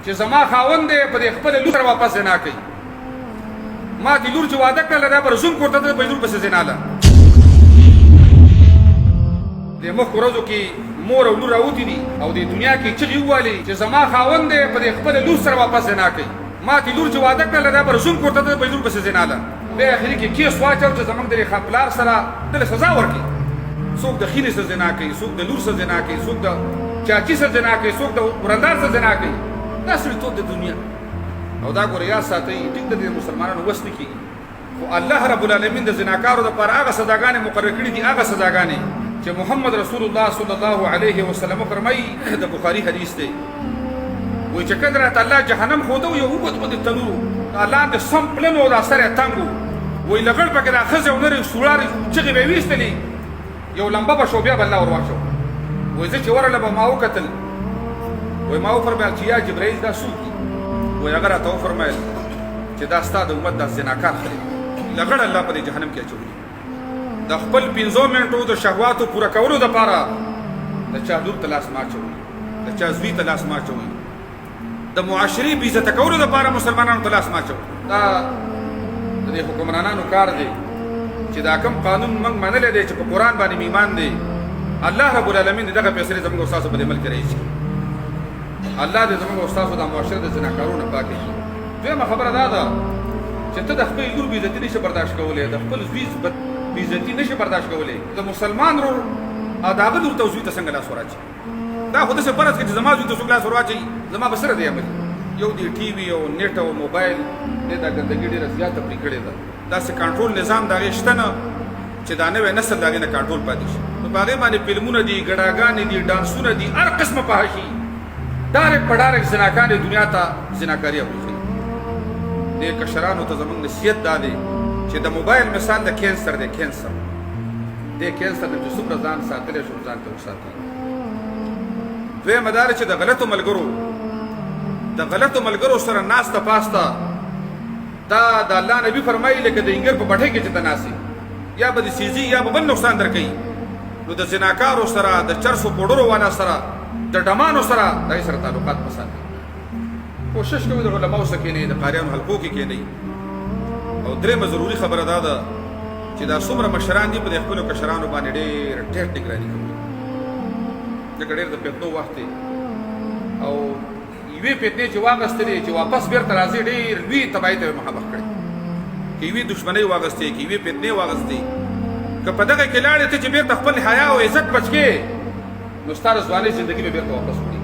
چې زما خاوند دی په خپل لور سره واپس زنا کوي ما دې لور چې واده کړل دا پر زوم کوته ته په لور پسې زنا له د مخ ورځو کې مور او لور راوتی دي او د دنیا کې چغې ووالي چې زما خاوند دی په خپل لور سره واپس زنا کوي ما دې لور چې واده کړل دا پر زوم کوته ته په لور پسې زنا له به اخري کې کیس واچو چې زمونږ د خپلار سره د سزا ورکړي څوک د خیلې سره زنا کوي څوک د لور سره زنا کوي څوک د چاچی سره زنا کوي څوک د ورندار سره زنا کوي دا سړیتوب د دنیا او دا ګوره یا ساتي ټیک د مسلمانانو وس نه کیږي خو الله رب العالمین د زناکارو لپاره هغه سزاګانې مقرر کړې دي هغه سزاګانې چې محمد رسول الله صلی الله علیه وسلم فرمایي د بخاری حدیث دی وایي چې کله راته الله جهنم ښوده یو اوږد تنور الله د سم پلن او د سره تنګ وایي لغړ پکې د ښځې او نرۍ سوړارې چغې به یې ویستلې یو لمبه به شو بیا به الله ور واچو وایي زه چې ورغله به ما وکتل وایي ما وفرمایل چې یا جبرائیل دا څوک دي وایي هغه راته وفرمایل چې دا ستا د امت دا زناکار خلک لغړ الله په دې جهنم کې اچوي د خپل 15 منټو د شهواتو پوره کولو دپاره د چا لور ته لاس ما اچوي د چا زوی ته لاس ما اچوي د معاشرې بې عزته کولو دپاره مسلمانانو ته لاس ما اچوي دا د دې حکمرانانو کار دی چې دا کوم قانون موږ منلی دی چې په قرآن باندې ایمان دی الله رب العالمین د دغه فیصلې زموږ او ستاسو په دې ملک کې رایج کړي الله دې زموږ او ستاسو د معاشره د زناکارو نه پاک کړي دویمه خبره دا ده چې ته د خپل لور بې عزتي نشي برداشت کولی د خپل زوی بې عزتي نشي برداشت کولی د مسلمان ورور او د هغه لور ته زوی ته څنګه لاس ور دا خو داسې فرض کړي چې زما زوی ته څوک لاس ور واچوي زما به سره دی عملي یو د ټي وي او نیټ او موبایل دې دا ګندګي ډېره زیاته پرې کړې ده داسې کنټرول نظام د هغې شته نه چې دا نوی نسل د هغې نه کنټرول پاتې شي نو په هغې باندې فلمونه دي ګډاګانې دي ډانسونه دي هر قسمه فحاشي ډارک په ډارک زناکانې دنیا ته زناکاري اپرېږي دې کشرانو ته زموږ نصیحت دا دی چې د موبایل مثال د کینسر دی کینسر دې کینسر نه چې څومره ځان ساتلی شو ځان ته وساتئ دویمه دا چې د غلطو ملګرو سره ناسته پاسته دا د الله نبی فرمایي لکه د انګر په بټۍ کې چې ته ناستې یا به د سیزي یا به بل نقصان درکوي نو د زناکارو سره د چرسو پوډرو والا سره د ډمانو سره دغې سره تعلقات وساتئ کوشش کوئ د علماو سره کښېنئ د قاریانو حلقو کې کښېنئ او درېیمه ضروري خبره دا ده چې دا څومره مشران دي په دې خپلو کشرانو باندې ډېر ټیټ نګراني کوي ځکه ډېر د فتنو وخت دی او یوې فتنې چې واغېستلې چې واپس بېرته راځي ډېر لوی تباهۍ ته یې مخامخ کړي که یوې دښمنۍ واغېستې که یوې فتنې واغېستې که په دغه کې لاړې ته چې بېرته خپل حیا او عزت بچ کړې نو ستا د ځوانۍ زندګي به بېرته واپس وکړي